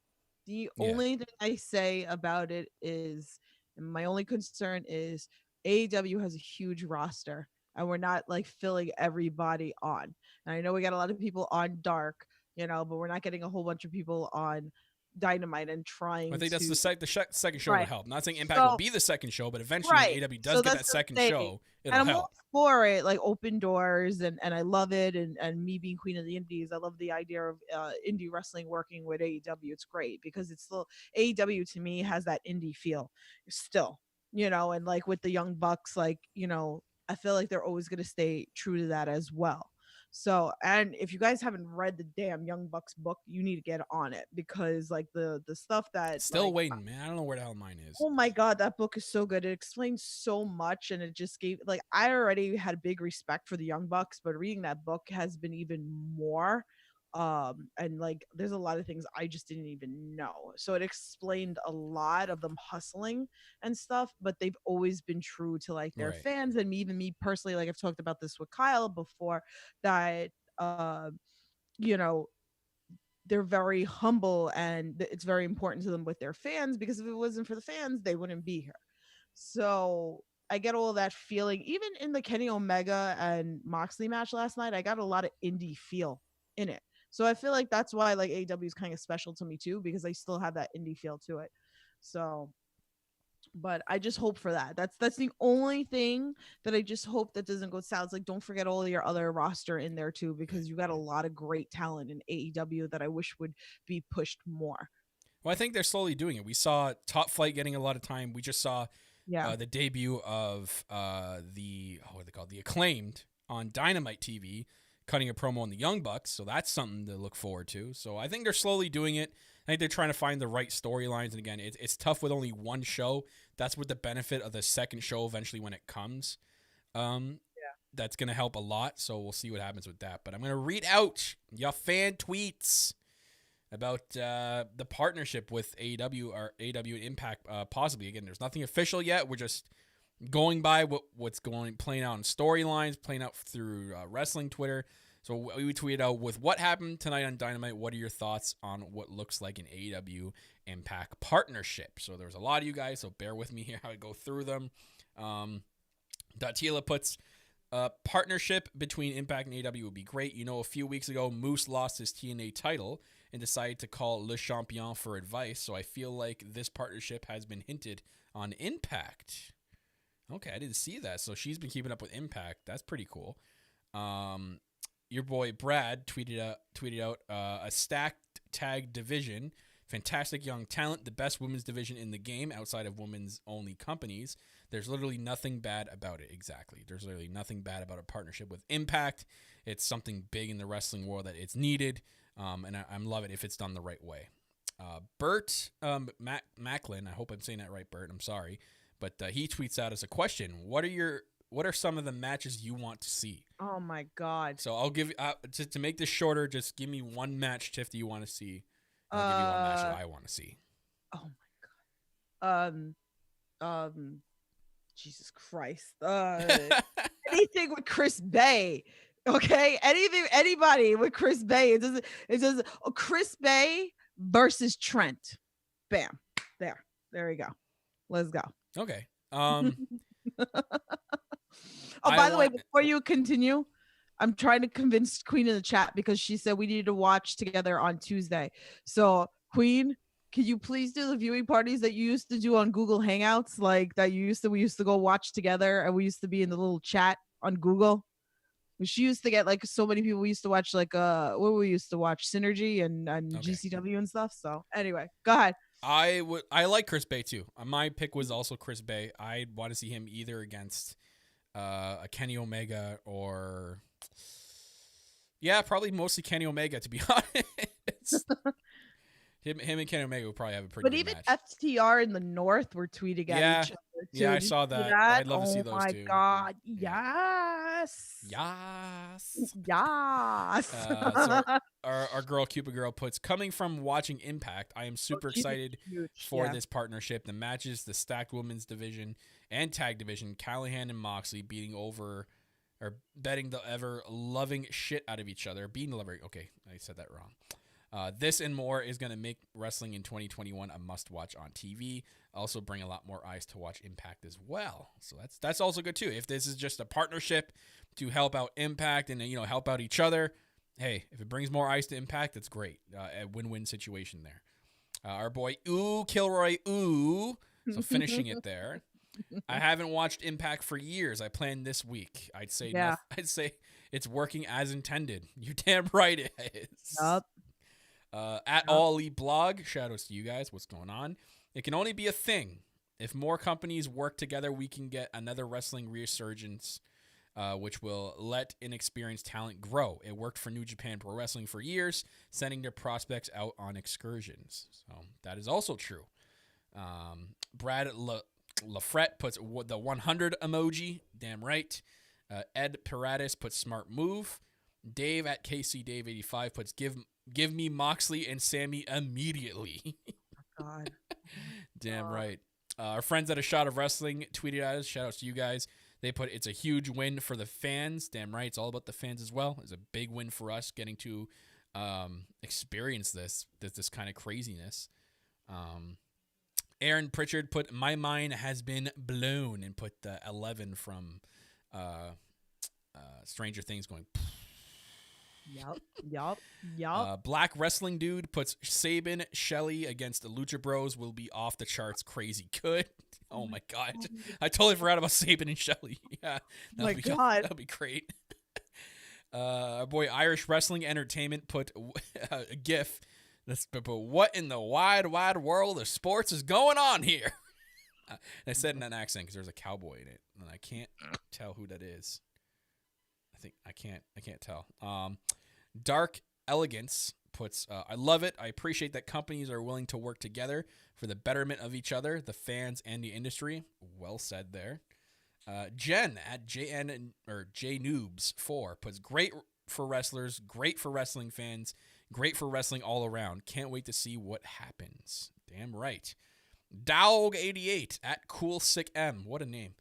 The only thing I say about it is, and my only concern is AEW has a huge roster and we're not like filling everybody on. And I know we got a lot of people on Dark, but we're not getting a whole bunch of people on Dynamite and trying I think that's to the second show right. will help. I'm not saying Impact will be the second show, but eventually Right. when AEW does get that second show, it'll and I'm help. all for it, like open doors, and I love it. And me being queen of the indies, I love the idea of indie wrestling working with AEW. It's great because it's still AEW to me has that indie feel still, and like with the Young Bucks, like, I feel like they're always going to stay true to that as well. So, and if you guys haven't read the damn Young Bucks book, you need to get on it because like the stuff that still waiting, man. I don't know where the hell mine is. Oh my god, that book is so good. It explains so much, and it just gave like I already had big respect for the Young Bucks, but reading that book has been even more. And like there's a lot of things I just didn't even know. So it explained a lot of them hustling and stuff, but they've always been true to like their fans and even me personally, like I've talked about this with Kyle before, that you know they're very humble and it's very important to them with their fans, because if it wasn't for the fans they wouldn't be here. So I get all that feeling even in the Kenny Omega and Moxley match last night. I got a lot of indie feel in it, so I feel like that's why like AEW is kind of special to me too, because I still have that indie feel to it. So but I just hope for that. That's the only thing that I just hope that doesn't go south. Like, don't forget all your other roster in there too, because you got a lot of great talent in AEW that I wish would be pushed more. Well, I think they're slowly doing it. We saw Top Flight getting a lot of time. We just saw the debut of what are they called? The Acclaimed on Dynamite TV, cutting a promo on the Young Bucks. So that's something to look forward to. So I think they're slowly doing it. I think they're trying to find the right storylines. And again, it's tough with only one show. That's what the benefit of the second show eventually when it comes. That's going to help a lot. So we'll see what happens with that. But I'm going to read out your fan tweets about the partnership with AEW or AEW and Impact possibly. Again, there's nothing official yet. We're just going by what's playing out in storylines, playing out through wrestling Twitter. So we tweeted out, with what happened tonight on Dynamite, what are your thoughts on what looks like an AEW Impact partnership? So there's a lot of you guys, so bear with me here how I go through them. Datila puts, partnership between Impact and AEW would be great. A few weeks ago, Moose lost his TNA title and decided to call Le Champion for advice. So I feel like this partnership has been hinted on Impact. Okay, I didn't see that. So she's been keeping up with Impact. That's pretty cool. Your boy Brad tweeted out a stacked tag division, fantastic young talent, the best women's division in the game outside of women's only companies. There's literally nothing bad about it. Exactly. There's literally nothing bad about a partnership with Impact. It's something big in the wrestling world that it's needed, and I'm love it if it's done the right way. Bert Macklin, I hope I'm saying that right, Bert. I'm sorry, but he tweets out as a question: What are some of the matches you want to see? Oh my god! So I'll give just to make this shorter. Just give me one match, Tiff, that you want to see. I'll give you one match that I want to see. Oh my god! Jesus Christ! Anything with Chris Bay, okay? Anybody with Chris Bay. It doesn't. Chris Bay versus Trent. Bam! There we go. Let's go. Okay. By the way, before you continue, I'm trying to convince Queen in the chat because she said we needed to watch together on Tuesday. So, Queen, can you please do the viewing parties that you used to do on Google Hangouts, like that we used to go watch together, and we used to be in the little chat on Google. She used to get like so many people. We used to watch like what we used to watch, Synergy and GCW and stuff. So anyway, go ahead. I like Chris Bay too. My pick was also Chris Bay. I want to see him either against a Kenny Omega or probably mostly Kenny Omega, to be honest. Him and Kenny Omega will probably have a pretty But good even match. FTR in the North were tweeting at each other too. Yeah, I Did saw you see that. that? I'd love to see those my two. God. Yeah. Yes. Yes. Yes. So our girl Cupid Girl puts, coming from watching Impact, I am super excited for this partnership. The matches, the stacked women's division and tag division, Callahan and Moxley betting the ever loving shit out of each other. Okay, I said that wrong. This and more is going to make wrestling in 2021 a must-watch on TV. Also bring a lot more eyes to watch Impact as well. So that's also good too. If this is just a partnership to help out Impact and help out each other, hey, if it brings more eyes to Impact, that's great. A win-win situation there. Our boy Kilroy, so finishing it there. I haven't watched Impact for years. I planned this week. I'd say it's working as intended. You're damn right it is. Yep. At All Elite Blog, shout outs to you guys. What's going on? It can only be a thing. If more companies work together, we can get another wrestling resurgence, which will let inexperienced talent grow. It worked for New Japan Pro Wrestling for years, sending their prospects out on excursions. So that is also true. Brad Lafrette puts the 100 emoji. Damn right. Ed Paratus puts smart move. Dave at KCDave85 puts give me Moxley and Sammy immediately. God. Damn right. Our friends at A Shot of Wrestling tweeted at us. Shout outs to you guys. They put, it's a huge win for the fans. Damn right. It's all about the fans as well. It's a big win for us getting to experience this kind of craziness. Aaron Pritchard put, my mind has been blown, and put the 11 from Stranger Things going. Yup. Black Wrestling Dude puts, Sabin Shelley against the Lucha Bros will be off the charts crazy good. Oh my God. I totally forgot about Sabin and Shelley. Yeah. That'll be great. Our boy Irish Wrestling Entertainment put a GIF. But what in the wide world of sports is going on here? I said in an accent because there's a cowboy in it, and I can't tell who that is. I can't tell. Dark Elegance puts, I love it. I appreciate that companies are willing to work together for the betterment of each other, the fans, and the industry. Well said there. Jen at JNoobs4 puts, great for wrestlers, great for wrestling fans, great for wrestling all around. Can't wait to see what happens. Damn right. Dowg88 at CoolSickM. What a name.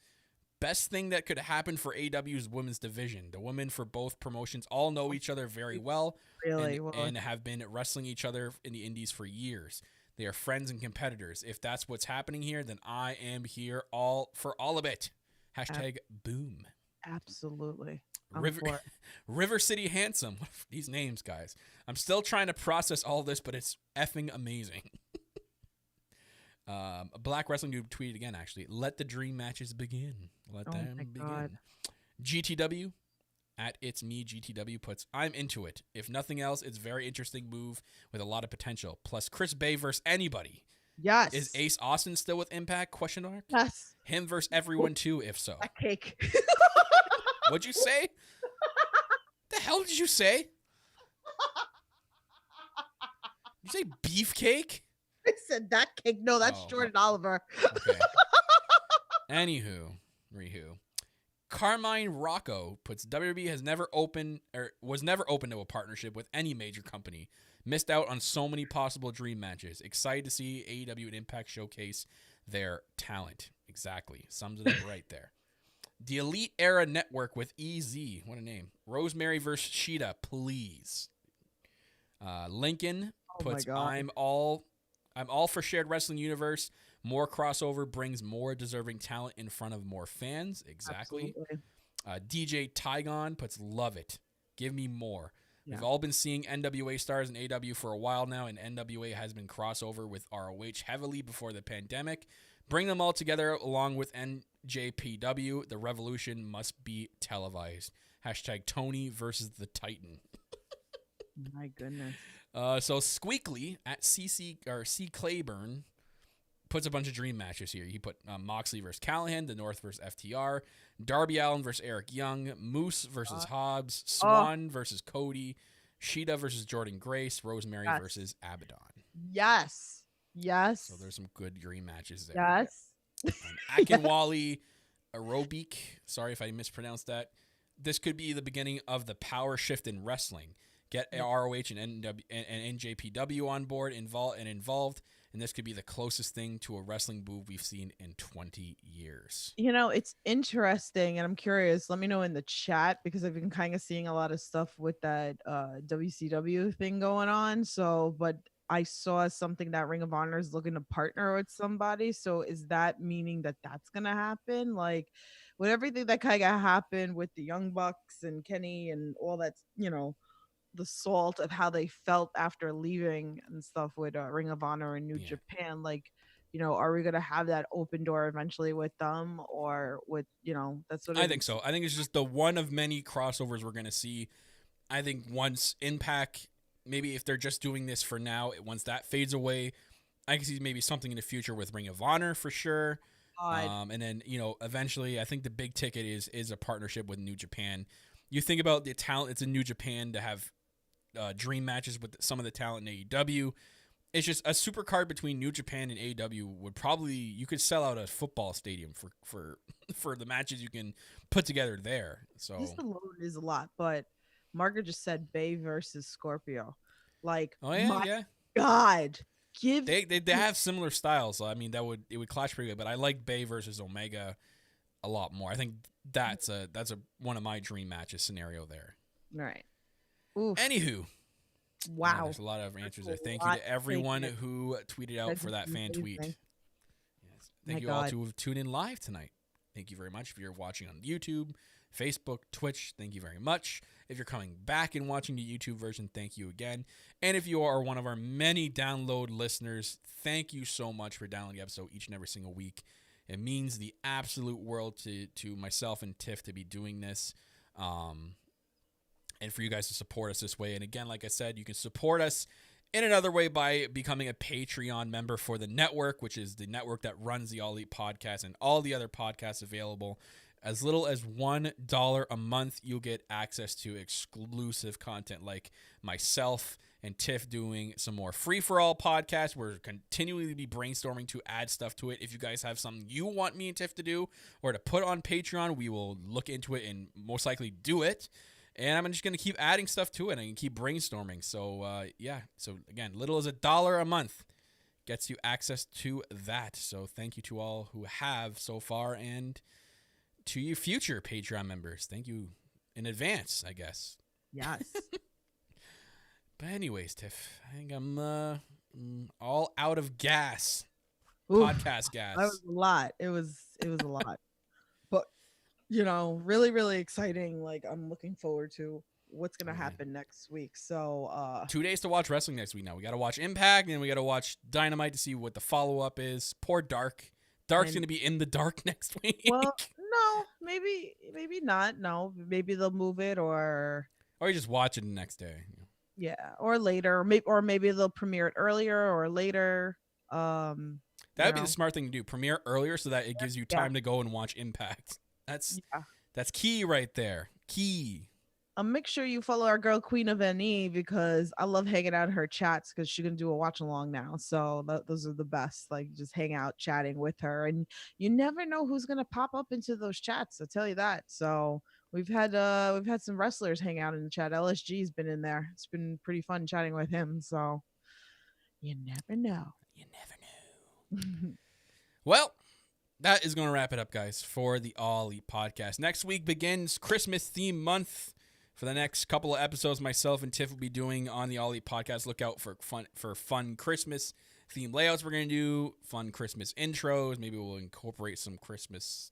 Best thing that could happen for AEW's women's division. The women for both promotions all know each other very well, and have been wrestling each other in the indies for years. They are friends and competitors. If that's what's happening here, then I am here for all of it. Hashtag boom. Absolutely. River City Handsome. These names, guys. I'm still trying to process all this, but it's effing amazing. A Black Wrestling Dude tweeted again, actually. Let the dream matches begin. Let them begin. God. GTW at It's Me GTW puts, I'm into it. If nothing else, it's a very interesting move with a lot of potential. Plus Chris Bay versus anybody. Yes. Is Ace Austin still with Impact? Question mark. Yes. Him versus everyone too, if so. A cake. What'd you say? The hell did you say? Did you say beefcake? I said that cake. No, that's Jordan Oliver. Okay. Anywho, Carmine Rocco puts, WWE was never open to a partnership with any major company. Missed out on so many possible dream matches. Excited to see AEW and Impact showcase their talent. Exactly. Sums it up right there. The Elite Era Network with EZ. What a name. Rosemary versus Sheeta, please. Lincoln puts, I'm all for shared wrestling universe. More crossover brings more deserving talent in front of more fans. Exactly. DJ Tygon puts, love it. Give me more. Yeah. We've all been seeing NWA stars in AW for a while now, and NWA has been crossover with ROH heavily before the pandemic. Bring them all together along with NJPW. The revolution must be televised. Hashtag Tony versus the Titan. My goodness. So Squeakly at C Claiborne puts a bunch of dream matches here. He put Moxley versus Callahan, the North versus FTR, Darby Allin versus Eric Young, Moose versus Hobbs, Swan versus Cody, Sheeta versus Jordan Grace, Rosemary Yes. versus Abaddon. Yes. Yes. So there's some good dream matches there. Yes. Akinwale Aerobic. Sorry if I mispronounced that. This could be the beginning of the power shift in wrestling. Get ROH and NJPW on board, involved, and this could be the closest thing to a wrestling move we've seen in 20 years. You know, it's interesting, and I'm curious. Let me know in the chat because I've been kind of seeing a lot of stuff with that WCW thing going on. So, but I saw something that Ring of Honor is looking to partner with somebody. So, is that meaning that that's gonna happen? Like, with everything that kind of happened with the Young Bucks and Kenny and all that, the salt of how they felt after leaving and stuff with Ring of Honor and New Japan. Like, are we gonna have that open door eventually with them, or with that's what I think so. I think it's just the one of many crossovers we're gonna see. I think once Impact, maybe if they're just doing this for now, once that fades away, I can see maybe something in the future with Ring of Honor for sure. And then eventually, I think the big ticket is a partnership with New Japan. You think about the talent; it's in New Japan to have dream matches with some of the talent in AEW. It's just a super card between New Japan and AEW would probably, you could sell out a football stadium for for the matches you can put together there. So this alone is a lot, but Margaret just said Bay versus Scorpio. Like, oh yeah, God, they have similar styles. So I mean, it would clash pretty good. But I like Bay versus Omega a lot more. I think that's one of my dream matches scenario there. All right. Oof. Anywho, wow, there's a lot of answers there. Thank you to everyone who tweeted out for that fan tweet. Yes. Thank you all who have tuned in live tonight. Thank you very much. If you're watching on YouTube, Facebook, Twitch, thank you very much. If you're coming back and watching the YouTube version, thank you again. And if you are one of our many download listeners, thank you so much for downloading the episode each and every single week. It means the absolute world to myself and Tiff to be doing this. And for you guys to support us this way. And again, like I said, you can support us in another way by becoming a Patreon member for the network, which is the network that runs the All Elite podcast and all the other podcasts available. As little as $1 a month, you'll get access to exclusive content like myself and Tiff doing some more free-for-all podcasts. We're continually be brainstorming to add stuff to it. If you guys have something you want me and Tiff to do or to put on Patreon, we will look into it and most likely do it. And I'm just going to keep adding stuff to it and keep brainstorming. So, So, again, little as $1 a month gets you access to that. So, thank you to all who have so far. And to you future Patreon members, thank you in advance, I guess. Yes. But anyways, Tiff, I think I'm all out of gas. Oof, podcast gas. That was a lot. It was a lot. But really, really exciting. Like, I'm looking forward to what's gonna happen next week. So 2 days to watch wrestling next week now. We gotta watch Impact and we gotta watch Dynamite to see what the follow-up is. Poor Dark. Dark's gonna be in the dark next week. Well, no, maybe not. No, maybe they'll move it or you just watch it the next day. Yeah, or later, or maybe they'll premiere it earlier or later. That would be the smart thing to do. Premiere earlier so that it gives you time to go and watch Impact. That's key right there. Key. Make sure you follow our girl Queen of NE because I love hanging out in her chats because she's gonna do a watch along now. So those are the best. Like, just hang out chatting with her, and you never know who's gonna pop up into those chats. I'll tell you that. So we've had some wrestlers hang out in the chat. LSG's been in there. It's been pretty fun chatting with him. So you never know. You never know. Well, that is going to wrap it up, guys, for the All Elite podcast. Next week begins Christmas theme month. For the next couple of episodes, myself and Tiff will be doing on the All Elite podcast. Look out for fun Christmas theme layouts we're going to do, fun Christmas intros. Maybe we'll incorporate some Christmas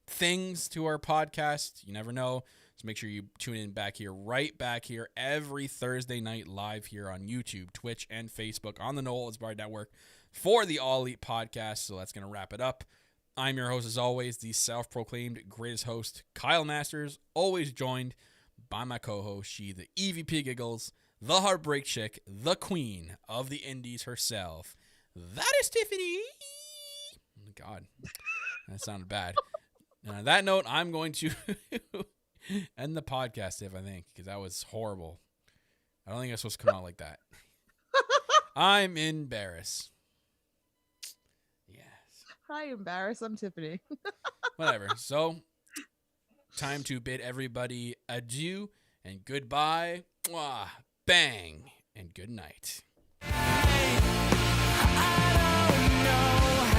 things to our podcast. You never know. So make sure you tune in right back here every Thursday night live here on YouTube, Twitch, and Facebook on the Noel Isbard Network for the All Elite podcast. So that's going to wrap it up. I'm your host, as always, the self-proclaimed greatest host, Kyle Masters, always joined by my co-host, she, the EVP Giggles, the Heartbreak Chick, the queen of the indies herself. That is Tiffany. Oh, God, that sounded bad. And on that note, I'm going to end the podcast, Tiff, I think, because that was horrible. I don't think it's supposed to come out like that. I'm embarrassed. Yes. Hi, embarrassed. I'm Tiffany. Whatever. So, time to bid everybody adieu and goodbye. Mwah, bang, and good night. I don't know how